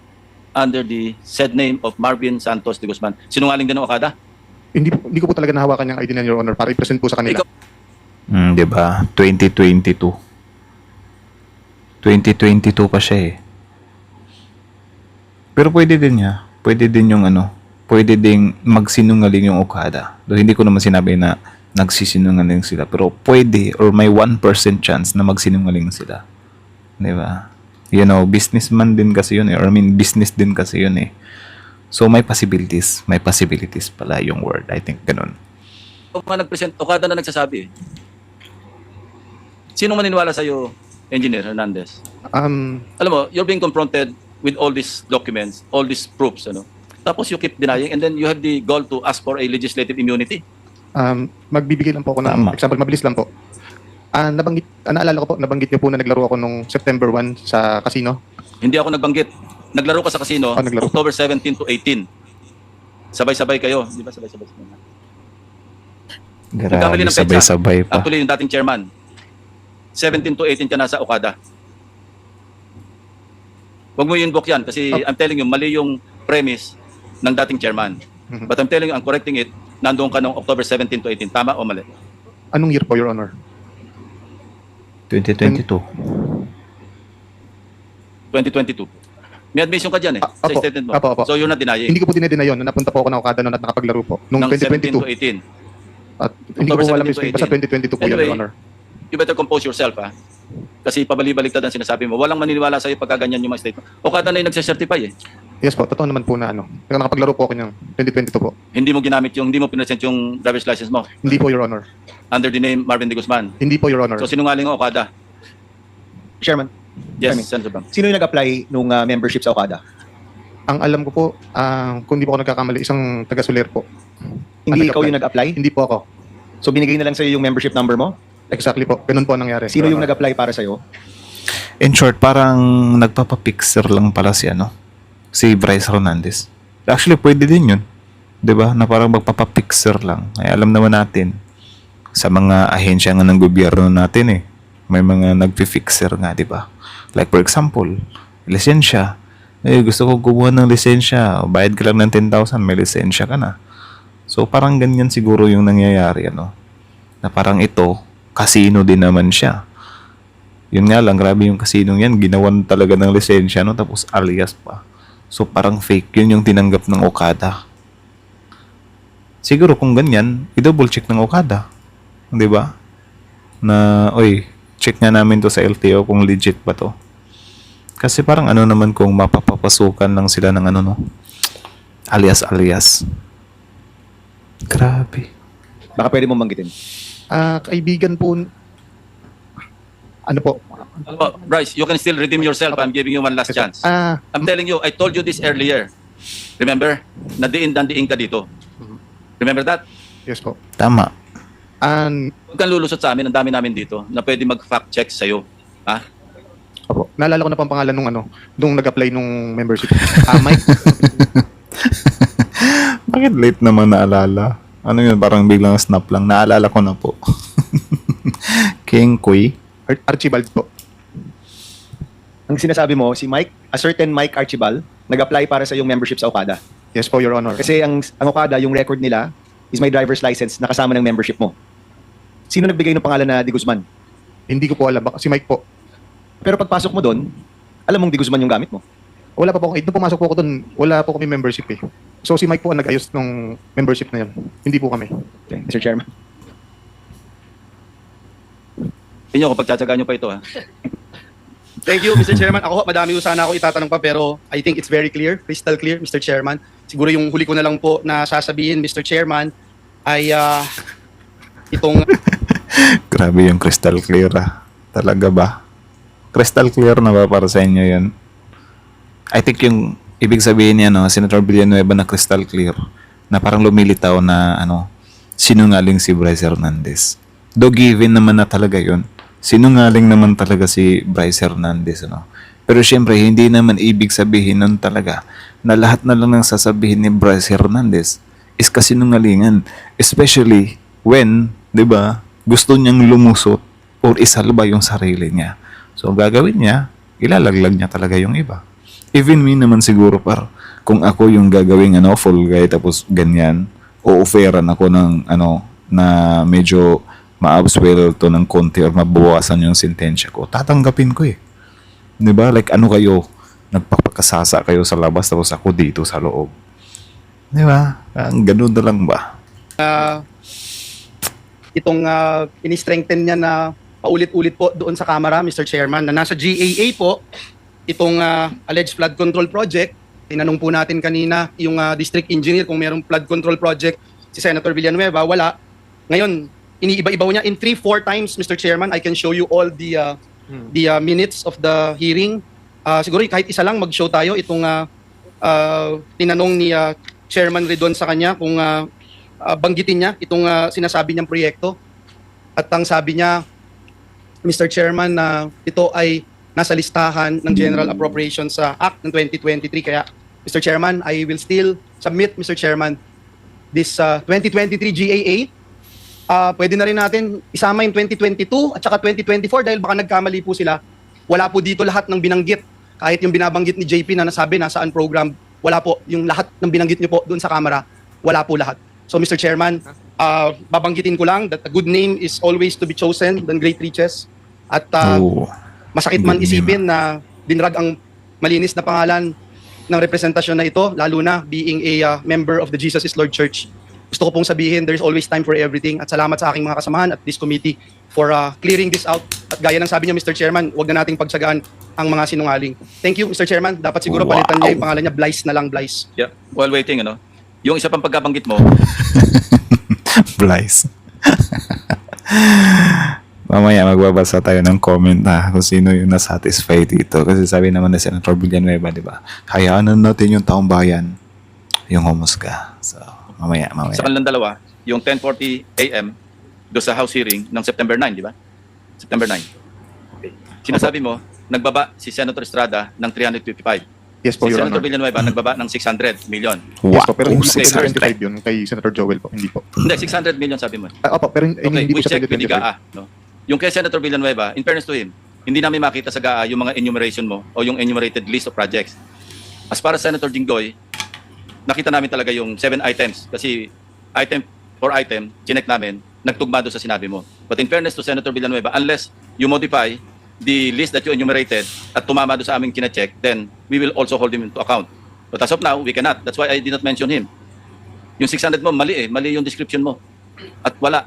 Marvin Santos de Guzman. Sinungaling din ng Okada? Hindi ko po talaga nahawakan yung ID na, Your Honor, para i-present po sa kanila. Ikaw- 'Di ba? 2022 pa siya Pero pwede din niya. Pwede din yung ano, pwede ding magsinungaling yung Okada. Though hindi ko naman sinabi na nagsisinungaling sila, pero pwede or may 1% chance na magsinungaling sila. 'Di ba? You know, businessman din kasi yun or I mean business din kasi yun So may possibilities pala yung word. I think ganun. O nga nag-present, Okada na nagsasabi Sino maniniwala sa'yo, Engineer Hernandez? Alam mo, you're being confronted with all these documents, all these proofs, Tapos you keep denying and then you have the goal to ask for a legislative immunity. Magbibigay lang po ako ng Tama. example, mabilis lang po. Naalala ko po, nabanggit niyo po na naglaro ako nung September 1 sa casino. Hindi ako nagbanggit. Naglaro ka sa casino, Naglaro. October 17 to 18. Sabay-sabay kayo. Di ba sabay-sabay? Nagkamali Grabe, ng petsa. sabay-sabay pa. Actually, yung dating chairman, 17 to 18 ka na sa Okada. Huwag mo i-invoke yan kasi I'm telling you, mali yung premise ng dating chairman. Mhm. But I'm telling you, I'm correcting it, nandoon ka nung October 17 to 18. Tama o mali? Anong year po, Your Honor? 2022. 2022. May admission ka dyan sa Apo. statement mo. Apo. So you're not denying. Hindi ko po dinedeny yun. Napunta po ako ng Okada noon at nakapaglaro po. Nung Ng 17 to 2022. 18. At hindi ko po October alam 17 to basta 2022 po yun, Anyway, Your Honor. You better compose yourself, ha? Kasi pabali-baliktad ang sinasabi mo. Walang maniniwala sa'yo pagka ganyan yung mga statement. Okada na yung nagsacertify eh. Yes po, totoo naman po na ano. Nakapaglaro po ako ng 2022 po. Hindi mo ginamit yung, hindi mo pinresent yung driver's license mo Hindi po, Your Honor. under the name Marvin de Guzman. Hindi po, Your Honor. So sinungaling ang Okada. Chairman, Yes, Chairman. Senator Bang. sino yung nag-apply nung membership sa Okada? Ang alam ko po, kung hindi po ako nagkakamali, isang taga-Soler po. Hindi Ang ikaw yung nag-apply. nag-apply? Hindi po ako. So binigay na lang sa'yo yung membership number mo? Exactly po. Ganun po ang nangyari. Sino Your yung Honor. nag-apply para sa'yo? In short, parang nagpapapixer lang pala si ano, si Bryce Hernandez. Actually, pwede din yun. 'Di ba? Na parang magpapapixer lang. Ay, alam naman natin sa mga ahensya nga ng gobyerno natin eh. May mga nagpi-fixer nga, 'di ba? Like for example, lisensya. Eh, gusto ko kumuha ng lisensya. Bayad ka lang ng 10,000, may lisensya ka na. So, parang ganyan siguro yung nangyayari, ano? Na parang ito, casino din naman siya. Yun nga lang, grabe yung casino yan. Ginawan talaga ng lisensya, no? Tapos alias pa. So, parang fake. Yun yung tinanggap ng Okada. Siguro kung ganyan, i-double check ng Okada. Di ba? Na, oy, check nga namin to sa LTO kung legit ba to. Kasi parang ano naman kung mapapapasukan lang sila ng ano, no? Alias. Grabe. Baka pwede mong banggitin. Kaibigan po, ano po? Oh, Bryce, you can still redeem yourself. I'm giving you one last chance. I'm telling you, I told you this earlier. Remember? Nadiin ka dito. Remember that? Yes po. Tama. Huwag kang lulusot sa amin. Ang dami namin dito na pwede mag-fact check sa'yo. Ha? Opo. Naalala ko na po ang pangalan nung nag-apply nung membership. Mike. Bakit late naman naalala? Ano yun? Parang biglang snap lang. Naalala ko na po. King Kui. Archibald po. Ang sinasabi mo, si Mike, a certain Mike Archibald, nag-apply para sa yung membership sa Okada. Yes po, Your Honor. Kasi ang Okada, yung record nila is my driver's license na kasama ng membership mo. Sino nagbigay ng pangalan na Di Guzman? Hindi ko po alam. Baka si Mike po. Pero pagpasok mo doon, alam mong Di Guzman yung gamit mo. Wala pa po. Nung pumasok po ako doon, wala po kami membership eh. So si Mike po ang nag-ayos ng membership na yun. Hindi po kami. Okay, Mr. Chairman. Inyo, kung pagtsatsagaan nyo pa ito, ha? Thank you, Mr. Chairman. Ako, madami ko sana ako itatanong pa pero I think it's very clear, crystal clear, Mr. Chairman. Siguro yung huli ko na lang po na sasabihin, Mr. Chairman, ay itong Grabe yung crystal clear ah. Talaga ba? Crystal clear na ba para sa inyo yan? I think yung ibig sabihin niya, no, Senator Villanueva na crystal clear, na parang lumilitaw na sinungaling si Bryce Hernandez. Though given naman na talaga yun, sinungaling naman talaga si Bryce Hernandez, ano? Pero syempre, hindi naman ibig sabihin nun talaga na lahat na lang ng sasabihin ni Bryce Hernandez is kasinungalingan. Especially when, di ba, gusto niyang lumusot or isalba yung sarili niya. So, gagawin niya, ilalaglag niya talaga yung iba. Even me naman siguro kung ako yung gagawing full guy tapos ganyan, o-offeran ako ng na medyo ma-abswell to ng konti or mabawasan yung sentensya ko, tatanggapin ko eh. Di ba? Like kayo, nagpapakasasa kayo sa labas tapos ako dito sa loob. Di ba? Ang ganun na lang ba? itong ini-strengthen niya na paulit-ulit po doon sa Kamara, Mr. Chairman, na nasa GAA po, itong alleged flood control project. Tinanong po natin kanina yung district engineer kung mayroong flood control project si Senator Villanueva. Wala. Ngayon, iniiba-iba niya in 3-4 times, Mr. Chairman. I can show you all the minutes of the hearing. Siguro kahit isa lang mag-show tayo itong tinanong ni Chairman Redon sa kanya kung banggitin niya itong sinasabi niyang proyekto. At ang sabi niya, Mr. Chairman, na ito ay nasa listahan ng General Appropriations sa Act ng 2023. Kaya, Mr. Chairman, I will still submit, Mr. Chairman, this 2023 GAA. Pwede na rin natin isama yung 2022 at saka 2024 dahil baka nagkamali po sila. Wala po dito lahat ng binanggit. Kahit yung binabanggit ni JP na nasabi nasaan program, wala po. Yung lahat ng binanggit niyo po doon sa Kamara, wala po lahat. So, Mr. Chairman, babanggitin ko lang that a good name is always to be chosen than great riches. At masakit man isipin na dinrag ang malinis na pangalan ng representasyon na ito, lalo na being a member of the Jesus is Lord Church. gusto ko pong sabihin, there's always time for everything. At salamat sa aking mga kasamahan at this committee for clearing this out. At gaya ng sabi niya, Mr. Chairman, wag na nating pagsagaan ang mga sinungaling. Thank you, Mr. Chairman. Dapat siguro Wow. palitan niya yung pangalan niya, Blyce na lang, Blyce. Yeah. While waiting, ano, yung isa pang pagkabanggit mo, Blyce. Mamaya magbabasa tayo ng comment na kung sino yung nasatisfy dito. Kasi sabi naman ni Senator Villanueva, di ba? Hayaan na natin yung taong bayan yung humusga. So, mamaya. sa kanilang dalawa, yung 10:40 a.m. do sa House hearing ng September 9, di ba? September 9. Okay. Sinasabi mo, nagbaba si Senator Estrada ng 355. Yes po, Si Your Senator Honor. Villanueva nagbaba ng 600 million. Yes po, pero hindi po Okay, 2025 yun kay Senator Joel po, hindi po. Hindi, 600 million sabi mo. Opo, pero Okay, hindi we po siya check with the 2025. GAA. No? Yung kay Senator Villanueva, in fairness to him, hindi namin makita sa GAA yung mga enumeration mo o yung enumerated list of projects. As para sa Senator Jinggoy, nakita namin talaga yung 7 items kasi item for item, chinek namin, nagtugma doon sa sinabi mo. But in fairness to Senator Villanueva, unless you modify the list that you enumerated at tumama doon sa aming chinecheck, then we will also hold him into account. But as of now, we cannot. That's why I did not mention him. Yung 600 mo, mali mali yung description mo. At wala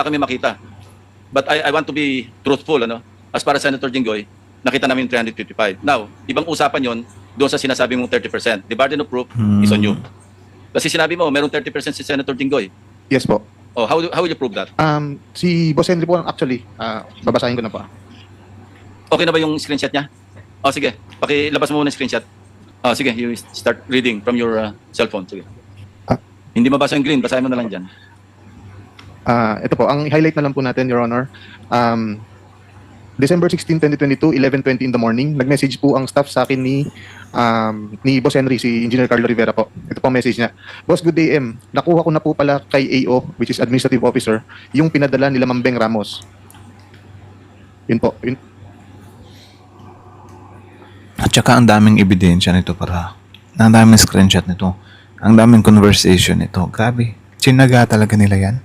kami makita. But I want to be truthful, ano? As para sa Senator Jinggoy, nakita namin 355. Now, ibang usapan yon doon sa sinasabi mong 30%. The burden of proof is on you. Kasi sinabi mo, merong 30% si Senator Jinggoy. Yes po. Oh, how will you prove that? Si Boss Henry po actually, babasahin ko na po. Okay na ba yung screenshot niya? Oh, sige. Pakilabas mo muna yung screenshot. Oh, sige. You start reading from your cellphone. Sige. Ah. Hindi mabasa yung green. Basahin mo na lang dyan. Ito po, ang highlight na lang po natin, Your Honor. December 16, 2022, 11:20 in the morning, nag-message po ang staff sa akin ni Boss Henry, si Engineer Carlo Rivera po. Ito po ang message niya. Boss, good day, M. Nakuha ko na po pala kay AO, which is Administrative Officer, yung pinadala nila Ma'am Beng Ramos. Yun po. Yun. At saka ang daming ebidensya nito para. Ang daming screenshot nito. Ang daming conversation nito. Grabe. Chinaga talaga nila yan.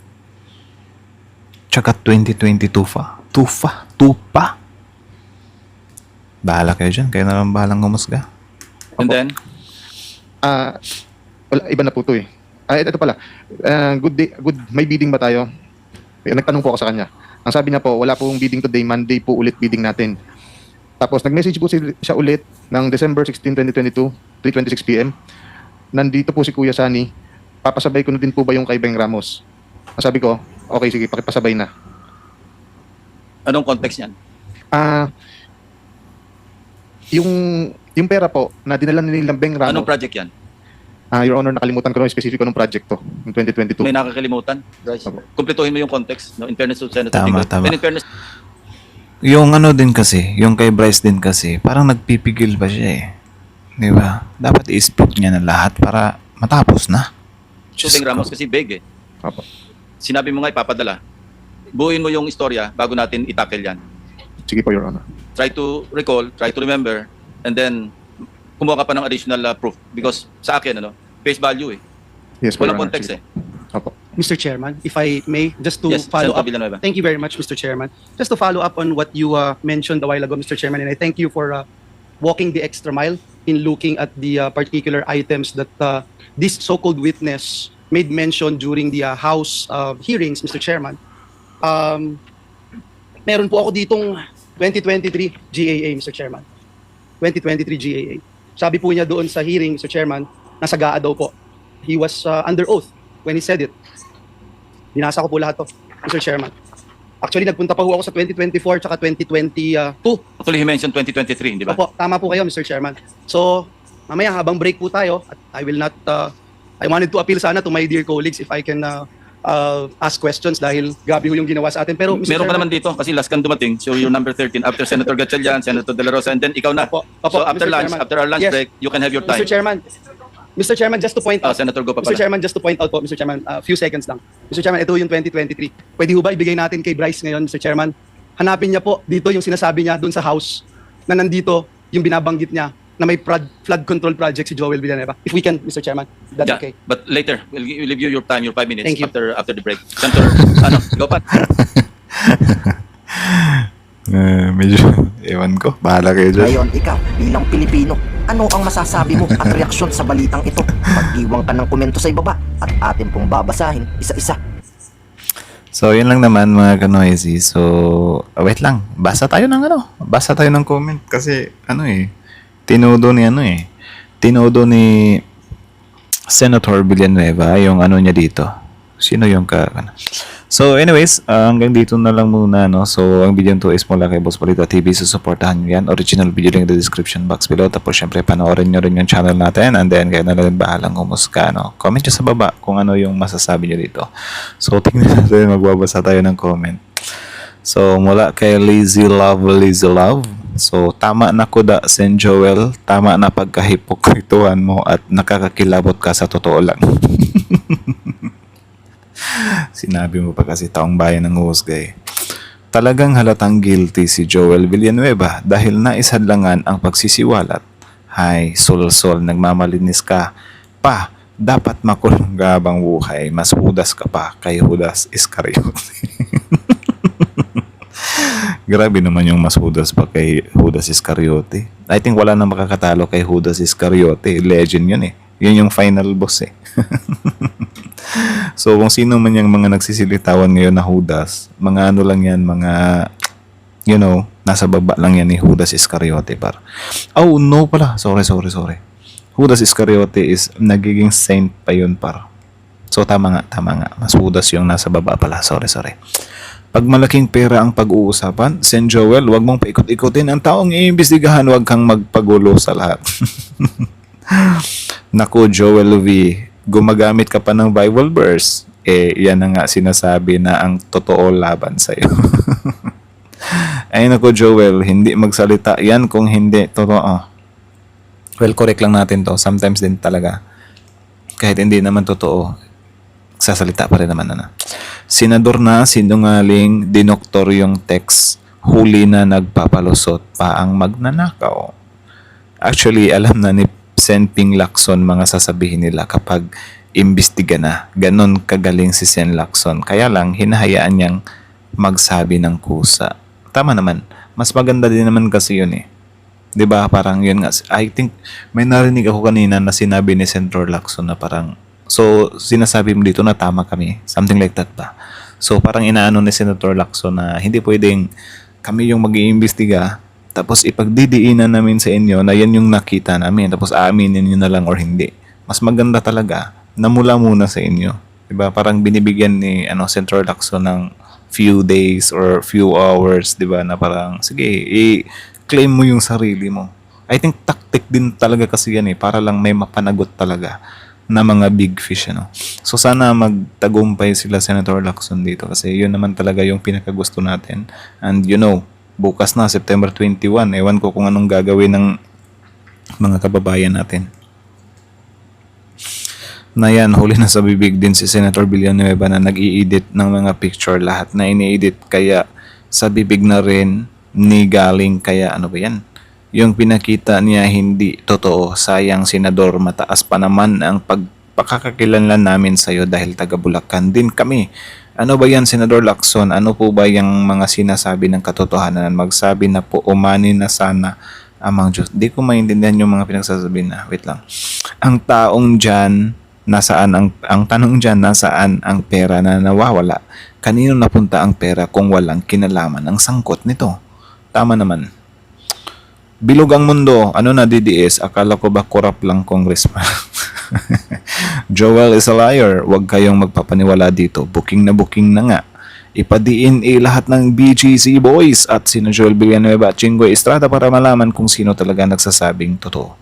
Tsaka 2022 pa. Tupa. Bahala kayo dyan. Kayo na lang bahalang humusga. And then, Wala, iba na po to eh. Ito pala. May bidding ba tayo? Nagtanong po ako sa kanya. Ang sabi niya po, wala pong bidding today, Monday po ulit bidding natin. Tapos nag-message po siya ulit ng December 16, 2022, 3:26 p.m. Nandito po si Kuya Sani. Papasabay ko na din po ba yung kay Beng Ramos? Sabi ko, okay, sige, pakipasabay na. anong context niyan? Yung pera po na dinala nila Beng Ramos. Anong project yan? Your Honor, nakalimutan ko na specific anong project to, yung 2022. May nakakalimutan? Bryce, Opo. kumpletuhin mo yung context. No? In fairness to Senator Tama, Jinggoy. tama. And in fairness, Yung ano din kasi, yung kay Bryce din kasi, parang nagpipigil ba siya eh. Di ba? Dapat i-split niya na lahat para matapos na. Diyos Beng ko. Ramos kasi big eh. Opo. Sinabi mo nga ipapadala. Buuin mo yung istorya bago natin itackle yan. Sige po, Your Honor. Try to recall, try to remember, and then kumuha ka pa ng additional proof. Because sa akin, face value eh. Yes po, Your Walang Honor. context Sige eh. po. Opo. Mr. Chairman, if I may, just to Yes, follow Senator up. Villanueva. Thank you very much, Mr. Chairman. Just to follow up on what you mentioned a while ago, Mr. Chairman, and I thank you for walking the extra mile in looking at the particular items that this so-called witness made mention during the House hearings, Mr. Chairman. Meron po ako ditong 2023 GAA, Mr. Chairman. 2023 GAA. Sabi po niya doon sa hearing, Mr. Chairman, nasa GAA daw po. He was under oath when he said it. Binasa ko po lahat to, Mr. Chairman. Actually, nagpunta pa po ako sa 2024 tsaka 2022. Actually, he mentioned 2023, di ba? Opo, tama po kayo, Mr. Chairman. So, mamaya habang break po tayo, at I will not, I wanted to appeal sana to my dear colleagues if I can ask questions dahil grabe ho yung ginawa sa atin. Pero, Mr. Meron pa Chairman, naman dito kasi last kang dumating. So you're number 13 after Senator Gatchalian, Senator De La Rosa, and then ikaw na. Opo, So after Mr. lunch, Chairman. after our lunch Yes. break, you can have your time. Mr. Chairman, just to point out, Senator, go pa Mr. pala. Chairman, just to point out po, Mr. Chairman, a few seconds lang. Mr. Chairman, ito yung 2023. Pwede ho ba ibigay natin kay Bryce ngayon, Mr. Chairman? Hanapin niya po dito yung sinasabi niya doon sa House na nandito yung binabanggit niya na may flood control project si Joel Villanueva. If we can, Mr. Chairman, that's Yeah, okay. but later, we'll give you your time, your 5 minutes Thank you. after the break. Senator, go pa. Medyo, ewan ko. Bahala kayo dyan. Ngayon, ikaw, bilang Pilipino, Ano ang masasabi mo at reaksyon sa balitang ito? Mag-iwang ka ng komento sa ibaba at atin pong babasahin isa-isa. So, yun lang naman mga ka-noisy. So, wait lang. Basa tayo ng Basa tayo ng comment. Kasi, Tinodo ni Senator Villanueva yung niya dito. Sino yung So, anyways, hanggang dito na lang muna, no? So, ang video to is mula kay Boss Balita TV. So, supportahan nyo yan. Original video link in the description box below. Tapos, syempre, panoorin nyo rin yung channel natin. And then, kayo na lang bahalang humusga, no? Comment nyo sa baba kung ano yung masasabi nyo dito. So, tingnan natin. Magbabasa tayo ng comment. So, mula kay Lazy Love. So, tama na kuda, Sen Joel. Tama na pagkahipokrituhan mo at nakakakilabot ka sa totoo lang. Sinabi mo pa kasi taong bayan ng huhusga eh. Talagang halatang guilty si Joel Villanueva dahil naisadlangan ang pagsisiwalat. Hay, sol-sol, nagmamalinis ka. Pa, dapat makulong ka habang buhay. Mas hudas ka pa kay Judas Iscariote. Grabe naman yung mas hudas pa kay Judas Iscariote. I think wala na makakatalo kay Judas Iscariote. Legend yun eh. Yun yung final boss eh. So, kung sino man yung mga nagsisilitawan ngayon na Judas, mga ano lang yan, mga, nasa baba lang yan ni Judas Iscariote, par. Oh, no pala. Sorry. Judas Iscariote is nagiging saint pa yun, par. So, tama nga. Mas Judas yung nasa baba pala. Sorry. Pag malaking pera ang pag-uusapan, Sen Joel, wag mong paikot-ikutin ang taong iimbestigahan, wag kang magpagulo sa lahat. Naku, Joel V, gumagamit ka pa ng Bible verse, yan na nga sinasabi na ang totoo laban sa'yo. Ay naku, Joel, hindi magsalita yan kung hindi totoo. Well, correct lang natin to. Sometimes din talaga, kahit hindi naman totoo, sasalita pa rin naman na. Senador na sinungaling, dinoktor yung text, huli na nagpapalusot pa ang magnanakaw. Actually, alam na ni Sen Ping Lacson mga sasabihin nila kapag imbestiga na. Ganon kagaling si Sen Lacson. Kaya lang, hinahayaan niyang magsabi ng kusa. Tama naman. Mas maganda din naman kasi yun eh. 'Di ba? Parang yun nga. I think may narinig ako kanina na sinabi ni Senator Lacson na parang, so sinasabi mo dito na tama kami. Something like that ba? So parang inaano ni Senator Lacson na hindi pwedeng kami yung mag-iimbestiga tapos ipagdidiinan namin sa inyo na yan yung nakita namin tapos aaminin nyo na lang or hindi. Mas maganda talaga na mula muna sa inyo. Diba? Parang binibigyan ni Senator Lacson ng few days or few hours, diba? Na parang, sige, i-claim mo yung sarili mo. I think tactic din talaga kasi yan eh. Para lang may mapanagot talaga na mga big fish. So sana magtagumpay sila Senator Lacson dito kasi yun naman talaga yung pinakagusto natin. And bukas na, September 21. Ewan ko kung anong gagawin ng mga kababayan natin. Na yan, huli na sa bibig din si Senator Villanueva na nag-i-edit ng mga picture. Lahat na ini-edit. Kaya sa bibig na rin ni galing. Kaya ano ba yan? Yung pinakita niya hindi totoo. Sayang, Senador. Mataas pa naman ang pagpakakakilanlan namin sa'yo dahil taga Bulacan din kami. Ano ba yan, Senador Lacson? Ano po ba yung mga sinasabi ng katotohanan? Magsabi na po, umani na sana amang Diyos. Di ko maintindihan yung mga pinagsasabi na. Wait lang. Ang taong dyan, nasaan ang tanong dyan, nasaan ang pera na nawawala? Kanino napunta ang pera kung walang kinalaman ang sangkot nito? Tama naman. Bilog ang mundo. Ano na DDS? Akala ko ba korap lang congressman? Joel is a liar. Huwag kayong magpapaniwala dito. Booking na nga. Ipadiin lahat ng BGC boys at sino Joel Villanueva at Chingoy Estrada para malaman kung sino talaga nagsasabing totoo.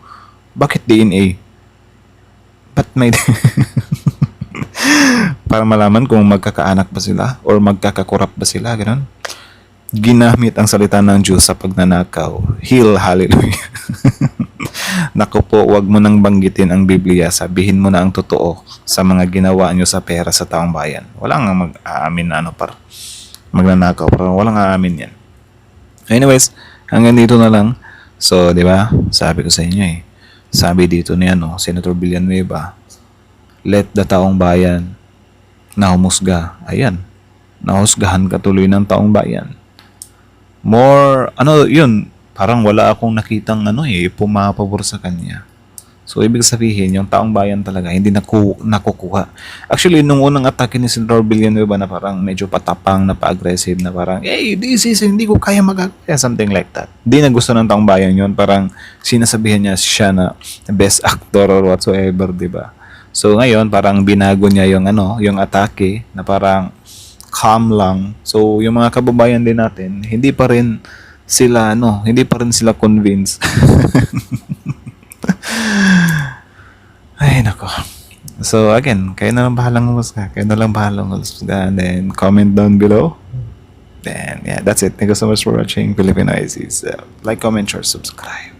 Bakit DNA? Ba't may... para malaman kung magkakaanak ba sila or magkakakurap ba sila, gano'n. Ginamit ang salita ng Diyos sa pagnanakaw. Hail, hallelujah. Naku po, wag mo nang banggitin ang Biblia. Sabihin mo na ang totoo sa mga ginawa nyo sa pera sa taong bayan. Wala nga mag-aamin na magnanakaw. Parang walang aamin yan. Anyways, hanggang dito na lang. So, di ba? Sabi ko sa inyo eh. Sabi dito ni Senator Villanueva, let the taong bayan na humusga. Ayan. Nahusgahan ka tuloy ng taong bayan. More, yun, parang wala akong nakitang pumapabor sa kanya. So, ibig sabihin, yung taong bayan talaga, hindi nakukuha. Actually, nung unang atake ni Senator Villanueva na parang medyo patapang, na pa-aggressive, na parang, hey, this is, hindi ko kaya something like that. Hindi na gusto ng taong bayan yun. Parang sinasabihan niya siya na best actor or whatsoever, di ba? So, ngayon, parang binago niya yung atake, na parang calm lang. So, yung mga kababayan din natin, hindi pa rin sila convinced. Ay, nako. So, again, kayo na lang bahalang humusga. And then, comment down below. Then, yeah, that's it. Thank you so much for watching Filipino ICs. Like, comment, share, subscribe.